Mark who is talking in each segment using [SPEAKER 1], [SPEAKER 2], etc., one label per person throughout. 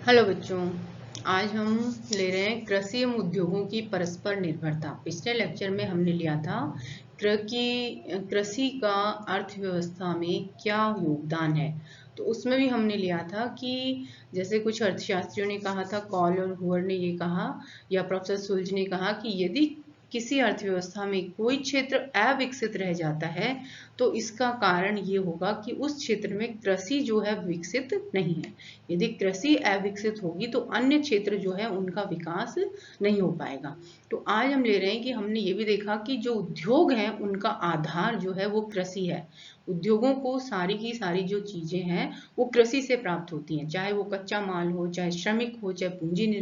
[SPEAKER 1] Hello बच्चों, आज हम ले रहे हैं कृषि एवं उद्योगों की परस्पर निर्भरता। पिछले लेक्चर में हमने लिया था कृषि का अर्थव्यवस्था में क्या योगदान है। तो उसमें भी हमने लिया था कि जैसे कुछ अर्थशास्त्रियों ने कहा था, कॉल और हुअर ने ये कहा या प्रोफेसर सुल्ज ने कहा कि यदि किसी अर्थव्यवस्था में कोई क्षेत्र अविकसित रह जाता है तो इसका कारण ये होगा कि उस क्षेत्र में कृषि जो है विकसित नहीं है। यदि कृषि अविकसित होगी तो अन्य क्षेत्र जो है उनका विकास नहीं हो पाएगा। तो आज हम ले रहे हैं कि हमने ये भी देखा कि जो उद्योग हैं उनका आधार जो है वो कृषि है। उद्योगों को सारी की सारी जो चीजें हैं वो कृषि से प्राप्त होती हैं, चाहे वो कच्चा माल हो, चाहे श्रमिक हो, चाहे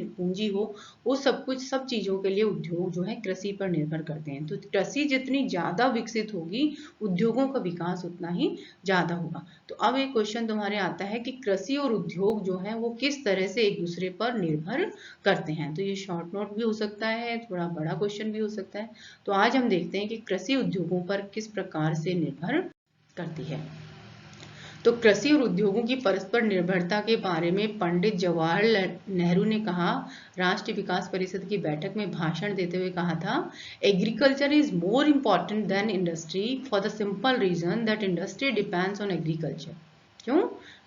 [SPEAKER 1] पूंजी हो, वो सब कुछ सब चीजों के लिए उद्योग जो है कृषि पर निर्भर करते हैं। तो कृषि जितनी ज्यादा विकसित होगी उद्योगों का विकास उतना ही ज्यादा होगा। तो अब एक क्वेश्चन तुम्हारे आता है कि कृषि और उद्योग जो है वो किस तरह से एक दूसरे पर निर्भर करते हैं। तो ये शॉर्ट नोट भी हो सकता है, थोड़ा बड़ा क्वेश्चन भी हो सकता है। तो आज हम देखते हैं कि कृषि उद्योगों पर किस प्रकार से निर्भर करती है। तो कृषि और उद्योगों की परस्पर निर्भरता के बारे में पंडित जवाहरलाल नेहरू ने कहा, राष्ट्रीय विकास परिषद की बैठक में भाषण देते हुए कहा था, agriculture is more important than industry for the simple reason that industry depends on agriculture. क्यों?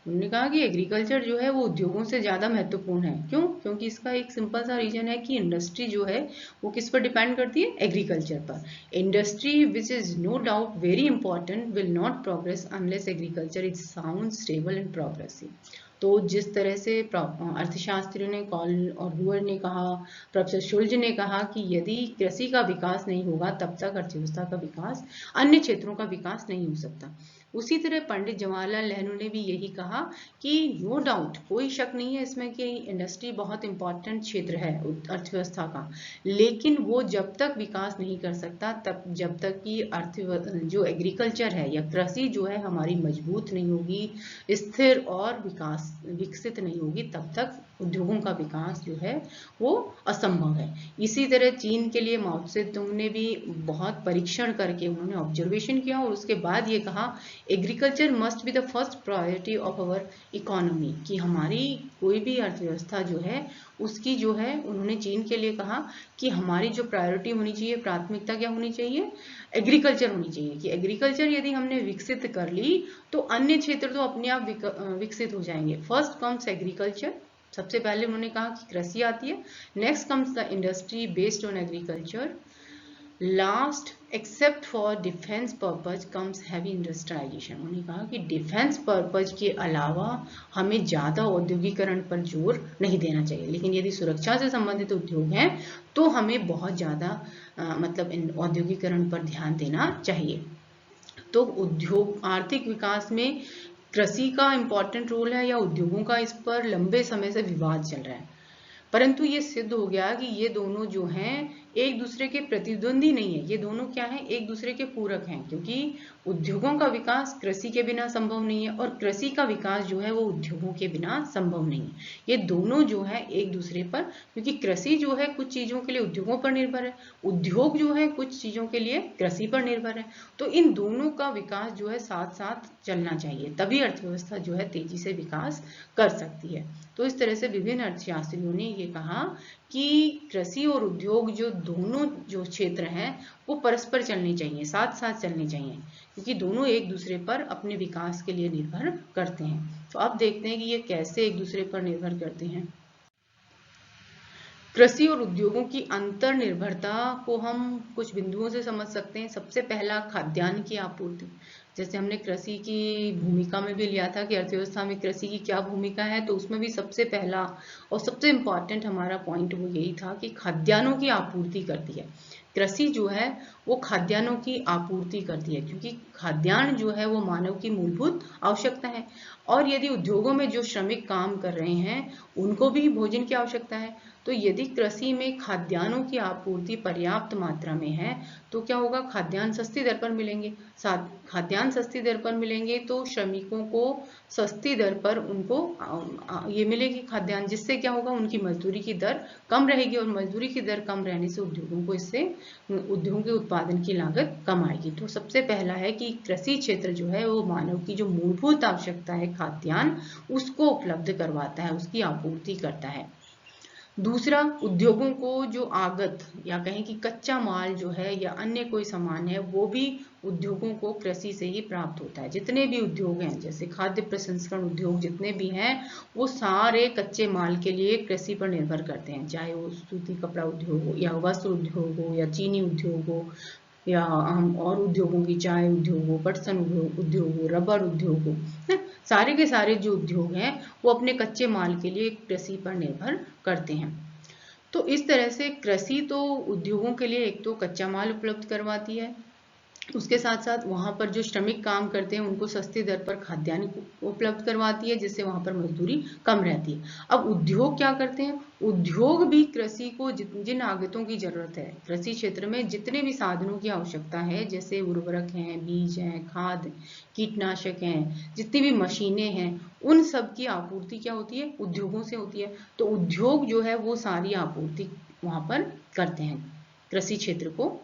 [SPEAKER 1] उन्होंने कहा कि एग्रीकल्चर जो है वो उद्योगों से ज्यादा महत्वपूर्ण है। क्यों? क्योंकि इसका एक सिंपल सा रीजन है कि इंडस्ट्री जो है वो किस पर डिपेंड करती है? एग्रीकल्चर पर। Industry which is no doubt very important will not progress unless agriculture is sound stable and progressive. तो जिस तरह से अर्थशास्त्रियों ने, कॉल और हुअर ने कहा, प्रोफेसर शुल्ज ने कहा कि यदि कृषि का विकास नहीं होगा तब तक अर्थव्यवस्था का विकास, अन्य क्षेत्रों का विकास नहीं हो सकता। उसी तरह पंडित जवाहरलाल नेहरू ने भी यही कहा कि नो डाउट, कोई शक नहीं है इसमें कि इंडस्ट्री बहुत इंपॉर्टेंट क्षेत्र है अर्थव्यवस्था का, लेकिन वो जब तक विकास नहीं कर सकता तब जब तक कि जो एग्रीकल्चर है या कृषि जो है हमारी मजबूत नहीं होगी, स्थिर और विकसित नहीं होगी, तब तक उद्योगों का विकास जो है वो असंभव है। इसी तरह चीन के लिए माओ त्से तुंग ने भी बहुत परीक्षण करके उन्होंने ऑब्जर्वेशन किया और उसके बाद ये कहा, agriculture must be the first priority of our economy, कि हमारी कोई भी अर्थव्यवस्था जो है उसकी जो है, उन्होंने चीन के लिए कहा कि हमारी जो प्रायोरिटी होनी चाहिए, प्राथमिकता क्या होनी चाहिए? एग्रीकल्चर होनी चाहिए। कि एग्रीकल्चर यदि हमने विकसित कर ली तो अन्य क्षेत्र तो अपने आप विकसित हो जाएंगे। फर्स्ट कम्स एग्रीकल्चर, सबसे पहले उन्होंने कहा कि कृषि आती है। Next comes the industry based on agriculture. Last except for defence purpose comes heavy industrialisation. उन्होंने कहा कि डिफेंस पर्पज के अलावा हमें ज्यादा औद्योगिकरण पर जोर नहीं देना चाहिए, लेकिन यदि सुरक्षा से संबंधित उद्योग हैं तो हमें बहुत ज्यादा मतलब औद्योगिकरण पर ध्यान देना चाहिए। तो उद्योग आर्थिक विकास में कृषि का इंपॉर्टेंट रोल है या उद्योगों का, इस पर लंबे समय से विवाद चल रहा है। परंतु ये सिद्ध हो गया कि ये दोनों जो हैं एक दूसरे के प्रतिद्वंदी नहीं है, ये दोनों क्या हैं? एक दूसरे के पूरक हैं। क्योंकि उद्योगों का विकास कृषि के बिना संभव नहीं है और कृषि का विकास जो है वो उद्योगों के बिना संभव नहीं है। ये दोनों जो है एक दूसरे पर, क्योंकि कृषि जो है कुछ चीजों के लिए उद्योगों पर निर्भर है, उद्योग जो है कुछ चीजों के लिए कृषि पर निर्भर है। तो इन दोनों का विकास जो है साथ साथ चलना चाहिए, तभी अर्थव्यवस्था जो है तेजी से विकास कर सकती है। तो इस तरह से विभिन्न अर्थशास्त्रियों ने ये कहा कि कृषि और उद्योग जो दोनों जो क्षेत्र हैं वो परस्पर चलने चाहिए, साथ साथ चलने चाहिए, क्योंकि दोनों एक दूसरे पर अपने विकास के लिए निर्भर करते हैं। तो अब देखते हैं कि ये कैसे एक दूसरे पर निर्भर करते हैं। कृषि और उद्योगों की अंतर निर्भरता को हम कुछ बिंदुओं से समझ सकते हैं। सबसे पहला, खाद्यान्न की आपूर्ति। जैसे हमने कृषि की भूमिका में भी लिया था कि अर्थव्यवस्था में कृषि की क्या भूमिका है, तो उसमें भी सबसे पहला और सबसे इम्पॉर्टेंट हमारा पॉइंट वो यही था कि खाद्यान्नों की आपूर्ति करती है। कृषि जो है वो खाद्यान्नों की आपूर्ति करती है, क्योंकि खाद्यान्न जो है वो मानव की मूलभूत आवश्यकता है और यदि उद्योगों में जो श्रमिक काम कर रहे हैं उनको भी भोजन की आवश्यकता है। तो यदि कृषि में खाद्यान्नों की आपूर्ति पर्याप्त मात्रा में है तो क्या होगा? खाद्यान्न सस्ती दर पर मिलेंगे। खाद्यान्न सस्ती दर पर मिलेंगे तो श्रमिकों को सस्ती दर पर उनको ये मिलेगी खाद्यान्न, जिससे क्या होगा? उनकी मजदूरी की दर कम रहेगी और मजदूरी की दर कम रहने से उद्योगों के उत्पादन की लागत कम आएगी। तो सबसे पहला है कि कृषि क्षेत्र जो है वो मानव की जो मूलभूत आवश्यकता है खाद्यान्न, उसको उपलब्ध करवाता है, उसकी आपूर्ति करता है। दूसरा, उद्योगों को जो आगत या कहें कि कच्चा माल जो है या अन्य कोई सामान है, वो भी उद्योगों को कृषि से ही प्राप्त होता है। जितने भी उद्योग हैं, जैसे खाद्य प्रसंस्करण उद्योग जितने भी हैं, वो सारे कच्चे माल के लिए कृषि पर निर्भर करते हैं, चाहे वो सूती कपड़ा उद्योग हो या वस्त्र उद्योग हो या चीनी उद्योग हो या हम और उद्योगों की चाय उद्योग हो, पटसन उद्योग हो, रबर उद्योग हो, सारे के सारे जो उद्योग हैं वो अपने कच्चे माल के लिए कृषि पर निर्भर करते हैं। तो इस तरह से कृषि तो उद्योगों के लिए एक तो कच्चा माल उपलब्ध करवाती है, उसके साथ साथ वहां पर जो श्रमिक काम करते हैं उनको सस्ती दर पर खाद्यान्न उपलब्ध करवाती है, जिससे वहां पर मजदूरी कम रहती है। अब उद्योग क्या करते हैं? उद्योग भी कृषि को जिन आगतों की जरूरत है, कृषि क्षेत्र में जितने भी साधनों की आवश्यकता है, जैसे उर्वरक हैं, बीज हैं, खाद, कीटनाशक हैं, जितनी भी मशीनें हैं, उन सब की आपूर्ति क्या होती है? उद्योगों से होती है। तो उद्योग जो है वो सारी आपूर्ति वहां पर करते हैं, कृषि क्षेत्र को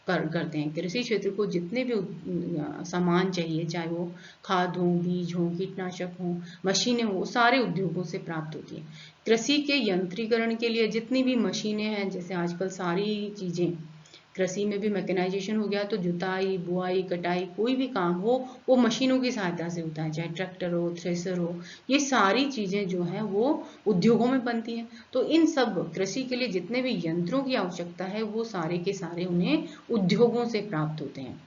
[SPEAKER 1] करते हैं। कृषि क्षेत्र को जितने भी सामान चाहिए, चाहे वो खाद हो, बीज हो, कीटनाशक हो, मशीनें हो, सारे उद्योगों से प्राप्त होती है। कृषि के यंत्रीकरण के लिए जितनी भी मशीनें हैं, जैसे आजकल सारी चीजें कृषि में भी मैकेनाइजेशन हो गया, तो जुताई, बुआई, कटाई, कोई भी काम हो वो मशीनों की सहायता से होता है, चाहे ट्रैक्टर हो, थ्रेसर हो, ये सारी चीजें जो हैं वो उद्योगों में बनती हैं। तो इन सब कृषि के लिए जितने भी यंत्रों की आवश्यकता है, वो सारे के सारे उन्हें उद्योगों से प्राप्त होते हैं।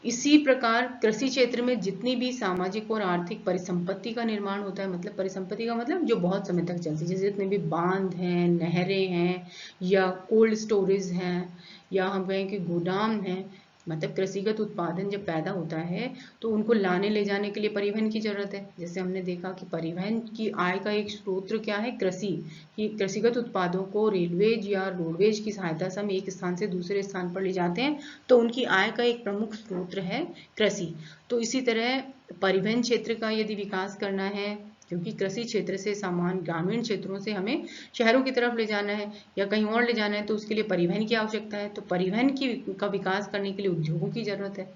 [SPEAKER 1] इसी प्रकार कृषि क्षेत्र में जितनी भी सामाजिक और आर्थिक परिसंपत्ति का निर्माण होता है, मतलब परिसंपत्ति का मतलब जो बहुत समय तक चलती है, जैसे जितने भी बांध हैं, नहरें हैं, या कोल्ड स्टोरेज हैं, या हम कहें कि गोदाम हैं, मतलब कृषिगत उत्पादन जब पैदा होता है तो उनको लाने ले जाने के लिए परिवहन की जरूरत है। जैसे हमने देखा कि परिवहन की आय का एक स्रोत क्या है? कृषि। कि कृषिगत उत्पादों को रेलवेज या रोडवेज की सहायता से हम एक स्थान से दूसरे स्थान पर ले जाते हैं, तो उनकी आय का एक प्रमुख स्रोत है कृषि। तो इसी तरह परिवहन क्षेत्र का यदि विकास करना है, क्योंकि कृषि क्षेत्र से सामान ग्रामीण क्षेत्रों से हमें शहरों की तरफ ले जाना है या कहीं और ले जाना है, तो उसके लिए परिवहन की आवश्यकता है। तो परिवहन का विकास करने के लिए उद्योगों की जरूरत है।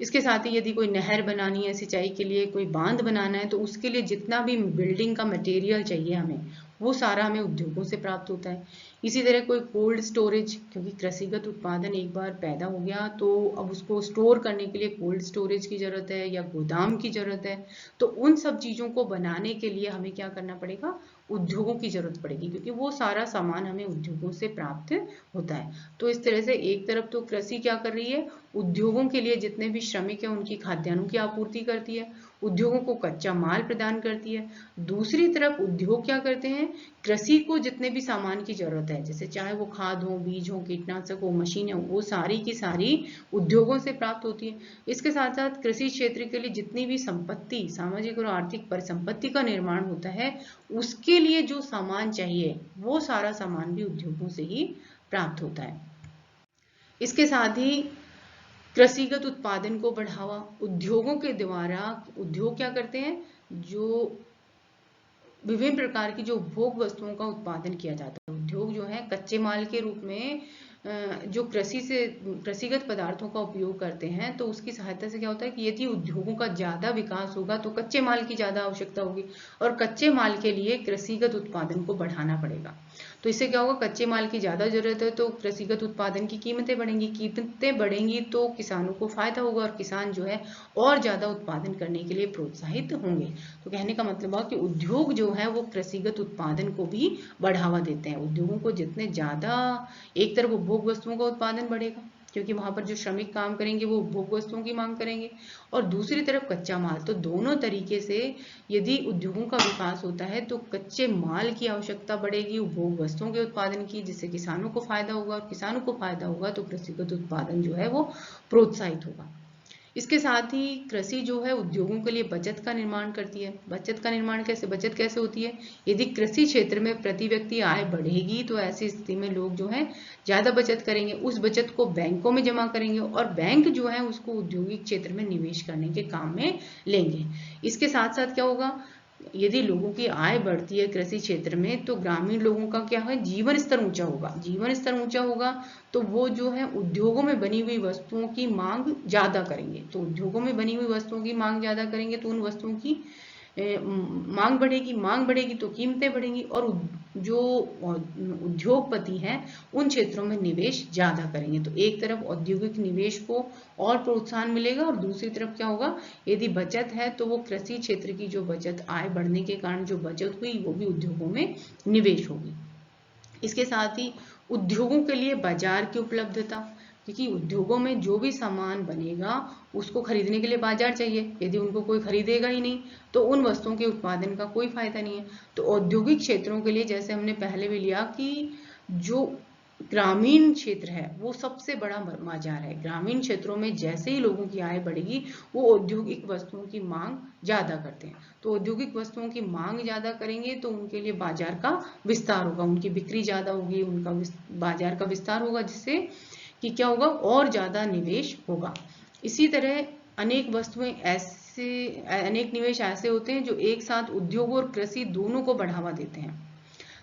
[SPEAKER 1] इसके साथ ही यदि कोई नहर बनानी है, सिंचाई के लिए कोई बांध बनाना है, तो उसके लिए जितना भी बिल्डिंग का मटेरियल चाहिए हमें, वो सारा हमें उद्योगों से प्राप्त होता है। इसी तरह कोई कोल्ड स्टोरेज, क्योंकि कृषिगत उत्पादन एक बार पैदा हो गया तो अब उसको स्टोर करने के लिए कोल्ड स्टोरेज की जरूरत है या गोदाम की जरूरत है। तो उन सब चीजों को बनाने के लिए हमें क्या करना पड़ेगा? उद्योगों की जरूरत पड़ेगी, क्योंकि वो सारा सामान हमें उद्योगों से प्राप्त होता है। तो इस तरह से एक तरफ तो कृषि क्या कर रही है? उद्योगों के लिए जितने भी श्रमिक हैं उनकी खाद्यान्नों की आपूर्ति करती है, उद्योगों को कच्चा माल प्रदान करती है। दूसरी तरफ उद्योग क्या करते हैं? कृषि को जितने भी सामान की जरूरत है, जैसे चाहे वो खाद हो, बीज हो, कीटनाशक हो, मशीनें हो, वो सारी की सारी उद्योगों से प्राप्त होती है। इसके साथ साथ कृषि क्षेत्र के लिए जितनी भी संपत्ति, सामाजिक और आर्थिक परिसंपत्ति का निर्माण होता है, उसके लिए जो सामान चाहिए वो सारा सामान भी उद्योगों से ही प्राप्त होता है। इसके साथ ही कृषिगत उत्पादन को बढ़ावा उद्योगों के द्वारा, उद्योग क्या करते हैं? जो विभिन्न प्रकार की जो उपभोग वस्तुओं का उत्पादन किया जाता है, उद्योग जो है कच्चे माल के रूप में जो कृषिगत पदार्थों का उपयोग करते हैं, तो उसकी सहायता से क्या होता है कि यदि उद्योगों का ज्यादा विकास होगा तो कच्चे माल की ज्यादा आवश्यकता होगी, और कच्चे माल के लिए कृषिगत उत्पादन को बढ़ाना पड़ेगा। तो इससे क्या होगा? कच्चे माल की ज्यादा जरूरत है तो कृषिगत उत्पादन की कीमतें बढ़ेंगी, कीमतें बढ़ेंगी तो किसानों को फायदा होगा, और किसान जो है और ज्यादा उत्पादन करने के लिए प्रोत्साहित होंगे। तो कहने का मतलब है कि उद्योग जो है वो कृषिगत उत्पादन को भी बढ़ावा देते हैं। उद्योगों को जितने ज्यादा, एक तरफ उपभोग वस्तुओं का उत्पादन बढ़ेगा क्योंकि वहां पर जो श्रमिक काम करेंगे वो उपभोग वस्तुओं की मांग करेंगे, और दूसरी तरफ कच्चा माल। तो दोनों तरीके से यदि उद्योगों का विकास होता है तो कच्चे माल की आवश्यकता बढ़ेगी, उपभोग वस्तुओं के उत्पादन की, जिससे किसानों को फायदा होगा, और किसानों को फायदा होगा तो कृषिगत उत्पादन जो है वो प्रोत्साहित होगा। इसके साथ ही कृषि जो है उद्योगों के लिए बचत का निर्माण करती है। बचत का निर्माण कैसे? बचत कैसे होती है? यदि कृषि क्षेत्र में प्रति व्यक्ति आय बढ़ेगी तो ऐसी स्थिति में लोग जो है ज्यादा बचत करेंगे, उस बचत को बैंकों में जमा करेंगे, और बैंक जो है उसको औद्योगिक क्षेत्र में निवेश करने के काम में लेंगे। इसके साथ साथ क्या होगा? यदि लोगों की आय बढ़ती है कृषि क्षेत्र में तो ग्रामीण लोगों का क्या है, जीवन स्तर ऊंचा होगा। जीवन स्तर ऊंचा होगा तो वो जो है उद्योगों में बनी हुई वस्तुओं की मांग ज्यादा करेंगे। तो उद्योगों में बनी हुई वस्तुओं की मांग ज्यादा करेंगे तो उन वस्तुओं की मांग बढ़ेगी। मांग बढ़ेगी तो कीमतें बढ़ेंगी और जो उद्योगपति हैं उन क्षेत्रों में निवेश ज्यादा करेंगे। तो एक तरफ औद्योगिक निवेश को और प्रोत्साहन मिलेगा और दूसरी तरफ क्या होगा, यदि बचत है तो वो कृषि क्षेत्र की जो बचत, आय बढ़ने के कारण जो बचत हुई वो भी उद्योगों में निवेश होगी। इसके साथ ही उद्योगों के लिए बाजार की उपलब्धता, क्योंकि उद्योगों में जो भी सामान बनेगा उसको खरीदने के लिए बाजार चाहिए। यदि उनको कोई खरीदेगा ही नहीं तो उन वस्तुओं के उत्पादन का कोई फायदा नहीं है। तो औद्योगिक क्षेत्रों के लिए जैसे हमने पहले भी लिया कि जो ग्रामीण क्षेत्र है वो सबसे बड़ा बाजार है। ग्रामीण क्षेत्रों में जैसे ही लोगों की आय बढ़ेगी वो औद्योगिक वस्तुओं की मांग ज्यादा करते हैं। तो औद्योगिक वस्तुओं की मांग ज्यादा करेंगे तो उनके लिए बाजार का विस्तार होगा, उनकी बिक्री ज्यादा होगी, उनका बाजार का विस्तार होगा, जिससे कि क्या होगा, और ज्यादा निवेश होगा। इसी तरह अनेक निवेश ऐसे होते हैं जो एक साथ उद्योग और कृषि दोनों को बढ़ावा देते हैं।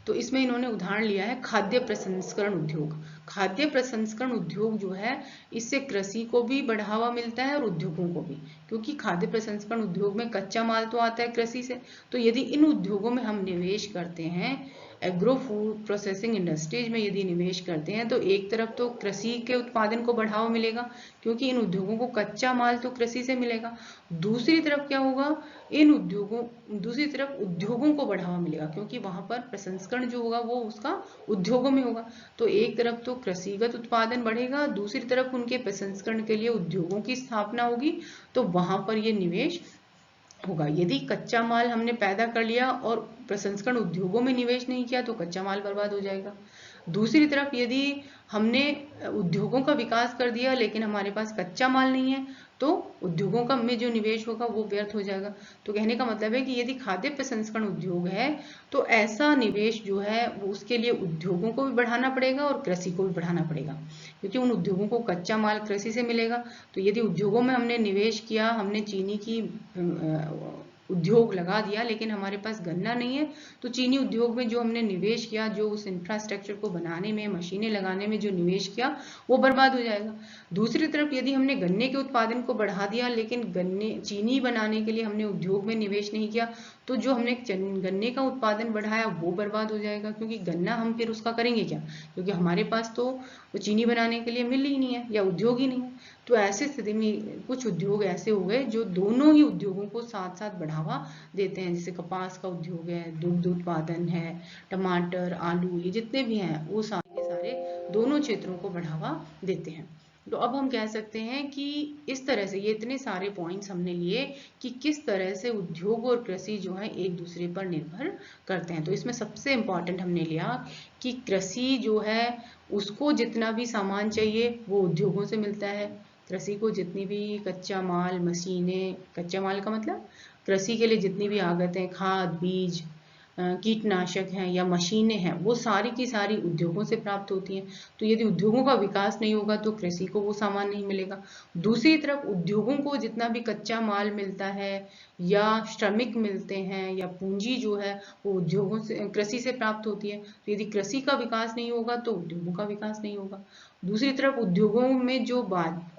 [SPEAKER 1] तो इसमें इन्होंने उदाहरण लिया है खाद्य प्रसंस्करण उद्योग। खाद्य प्रसंस्करण उद्योग जो है इससे कृषि को भी बढ़ावा मिलता है और उद्योगों को भी, क्योंकि खाद्य प्रसंस्करण उद्योग में कच्चा माल तो आता है कृषि से। तो यदि इन उद्योगों में हम निवेश करते हैं, एग्रो फूड प्रोसेसिंग इंडस्ट्रीज में यदि निवेश करते हैं तो एक तरफ तो कृषि के उत्पादन को बढ़ावा मिलेगा, क्योंकि इन उद्योगों को कच्चा माल तो कृषि से मिलेगा। दूसरी तरफ क्या होगा, दूसरी तरफ उद्योगों को बढ़ावा मिलेगा, क्योंकि वहां पर प्रसंस्करण जो होगा वो उसका उद्योगों में होगा। तो एक तरफ तो कृषिगत उत्पादन बढ़ेगा, दूसरी तरफ उनके प्रसंस्करण के लिए उद्योगों की स्थापना होगी, तो वहां पर ये निवेश होगा। यदि कच्चा माल हमने पैदा कर लिया और प्रसंस्करण उद्योगों में निवेश नहीं किया तो कच्चा माल बर्बाद हो जाएगा। दूसरी तरफ यदि हमने उद्योगों का विकास कर दिया लेकिन हमारे पास कच्चा माल नहीं है तो उद्योगों का में जो निवेश होगा वो व्यर्थ हो जाएगा। तो कहने का मतलब है कि यदि खाद्य प्रसंस्करण उद्योग है तो ऐसा निवेश जो है वो उसके लिए उद्योगों को भी बढ़ाना पड़ेगा और कृषि को भी बढ़ाना पड़ेगा, क्योंकि उन उद्योगों को कच्चा माल कृषि से मिलेगा। तो यदि उद्योगों में हमने निवेश किया, हमने चीनी की उद्योग लगा दिया लेकिन हमारे पास गन्ना नहीं है, तो चीनी उद्योग में जो हमने निवेश किया, जो उस इंफ्रास्ट्रक्चर को बनाने में, मशीनें लगाने में जो निवेश किया वो बर्बाद हो जाएगा। दूसरी तरफ यदि हमने गन्ने के उत्पादन को बढ़ा दिया लेकिन चीनी बनाने के लिए हमने उद्योग में निवेश नहीं किया तो जो हमने गन्ने का उत्पादन बढ़ाया वो बर्बाद हो जाएगा, क्योंकि गन्ना हम फिर उसका करेंगे क्या, क्योंकि हमारे पास तो वो चीनी बनाने के लिए मिल ही नहीं है या उद्योग ही नहीं है। तो ऐसी स्थिति में कुछ उद्योग ऐसे हो गए जो दोनों ही उद्योगों को साथ साथ बढ़ावा देते हैं, जैसे कपास का उद्योग है, दुग्ध उत्पादन है, टमाटर, आलू, ये जितने भी हैं वो सारे के सारे दोनों क्षेत्रों को बढ़ावा देते हैं। तो अब हम कह सकते हैं कि इस तरह से ये इतने सारे पॉइंट्स हमने लिए कि किस तरह से उद्योग और कृषि जो है एक दूसरे पर निर्भर करते हैं। तो इसमें सबसे इम्पोर्टेंट हमने लिया कि कृषि जो है उसको जितना भी सामान चाहिए वो उद्योगों से मिलता है। कृषि को जितनी भी कच्चा माल, मशीनें, कच्चा माल का मतलब कृषि के लिए जितनी भी आगतें, खाद, बीज, कीटनाशक हैं या मशीनें हैं वो सारी की सारी उद्योगों से प्राप्त होती हैं। तो यदि उद्योगों का विकास नहीं होगा तो कृषि को वो सामान नहीं मिलेगा। दूसरी तरफ उद्योगों को जितना भी कच्चा माल मिलता है या श्रमिक मिलते हैं या पूंजी जो है वो उद्योगों से, कृषि से प्राप्त होती है। तो यदि कृषि का विकास नहीं होगा तो उद्योगों का विकास नहीं होगा। दूसरी तरफ उद्योगों में जो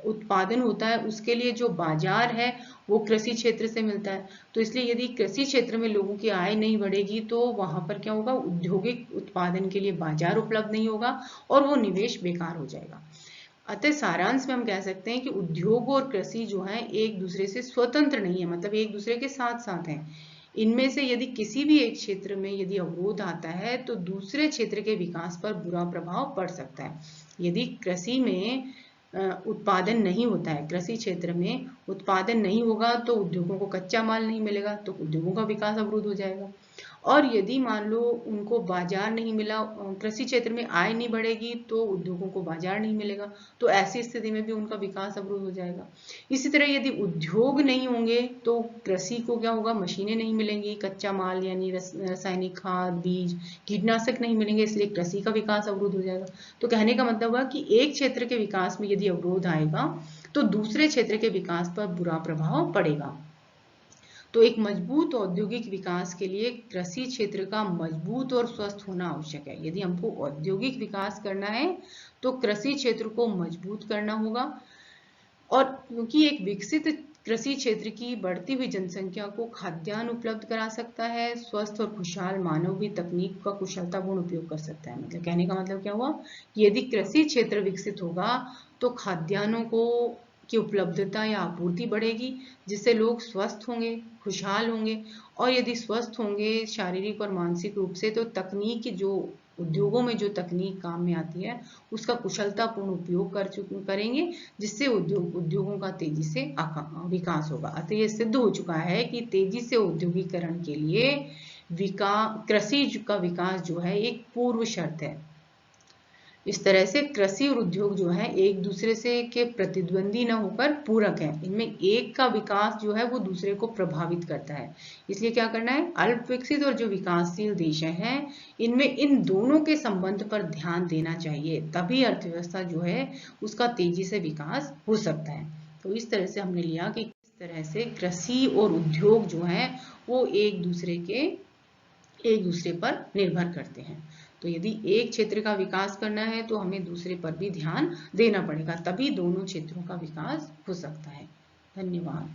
[SPEAKER 1] उत्पादन होता है उसके लिए जो बाजार है वो कृषि क्षेत्र से मिलता है। तो इसलिए यदि कृषि क्षेत्र में लोगों की आय नहीं बढ़ेगी तो वहां पर क्या होगा, औद्योगिक उत्पादन के लिए बाजार उपलब्ध नहीं होगा और वो निवेश बेकार हो जाएगा। अतः सारांश में हम कह सकते हैं कि उद्योग और कृषि जो है एक दूसरे से स्वतंत्र नहीं है, मतलब एक दूसरे के साथ साथ हैं। इनमें से यदि किसी भी एक क्षेत्र में यदि अवरोध आता है तो दूसरे क्षेत्र के विकास पर बुरा प्रभाव पड़ सकता है। यदि कृषि में उत्पादन नहीं होता है, कृषि क्षेत्र में उत्पादन नहीं होगा तो उद्योगों को कच्चा माल नहीं मिलेगा तो उद्योगों का विकास अवरुद्ध हो जाएगा। और यदि मान लो उनको बाजार नहीं मिला, कृषि क्षेत्र में आय नहीं बढ़ेगी तो उद्योगों को बाजार नहीं मिलेगा, तो ऐसी स्थिति में भी उनका विकास अवरुद्ध हो जाएगा। इसी तरह यदि उद्योग नहीं होंगे तो कृषि को क्या होगा, मशीनें नहीं मिलेंगी, कच्चा माल यानी रासायनिक खाद, बीज, कीटनाशक नहीं मिलेंगे, इसलिए कृषि का विकास अवरुद्ध हो जाएगा। तो कहने का मतलब हुआ कि एक क्षेत्र के विकास में यदि अवरोध आएगा तो दूसरे क्षेत्र के विकास पर बुरा प्रभाव पड़ेगा। तो एक मजबूत औद्योगिक विकास के लिए कृषि क्षेत्र का मजबूत और स्वस्थ होना आवश्यक है। यदि हमको औद्योगिक विकास करना है तो कृषि क्षेत्र को मजबूत करना होगा, और क्योंकि एक विकसित कृषि क्षेत्र की बढ़ती हुई जनसंख्या को खाद्यान्न उपलब्ध करा सकता है, स्वस्थ और खुशहाल मानव भी तकनीक का कुशलतापूर्ण उपयोग कर सकता है। मतलब कहने का मतलब क्या हुआ कि यदि कृषि क्षेत्र विकसित होगा तो खाद्यान्नों को की उपलब्धता या आपूर्ति बढ़ेगी, जिससे लोग स्वस्थ होंगे, खुशहाल होंगे, और यदि स्वस्थ होंगे शारीरिक और मानसिक रूप से, तो तकनीक जो उद्योगों में जो तकनीक काम में आती है उसका कुशलतापूर्ण उपयोग करेंगे, जिससे उद्योगों का तेजी से विकास होगा। अतः यह सिद्ध हो चुका है कि तेजी से औद्योगिकरण के लिए कृषि का विकास जो है एक पूर्व शर्त है। इस तरह से कृषि और उद्योग जो है एक दूसरे से के प्रतिद्वंदी न होकर पूरक है। इनमें एक का विकास जो है वो दूसरे को प्रभावित करता है। इसलिए क्या करना है, अल्प विकसित और जो विकासशील देश हैं इनमें इन दोनों के संबंध पर ध्यान देना चाहिए, तभी अर्थव्यवस्था जो है उसका तेजी से विकास हो सकता है। तो इस तरह से हमने लिया कि किस तरह से कृषि और उद्योग जो है वो एक दूसरे पर निर्भर करते हैं। तो यदि एक क्षेत्र का विकास करना है तो हमें दूसरे पर भी ध्यान देना पड़ेगा, तभी दोनों क्षेत्रों का विकास हो सकता है। धन्यवाद।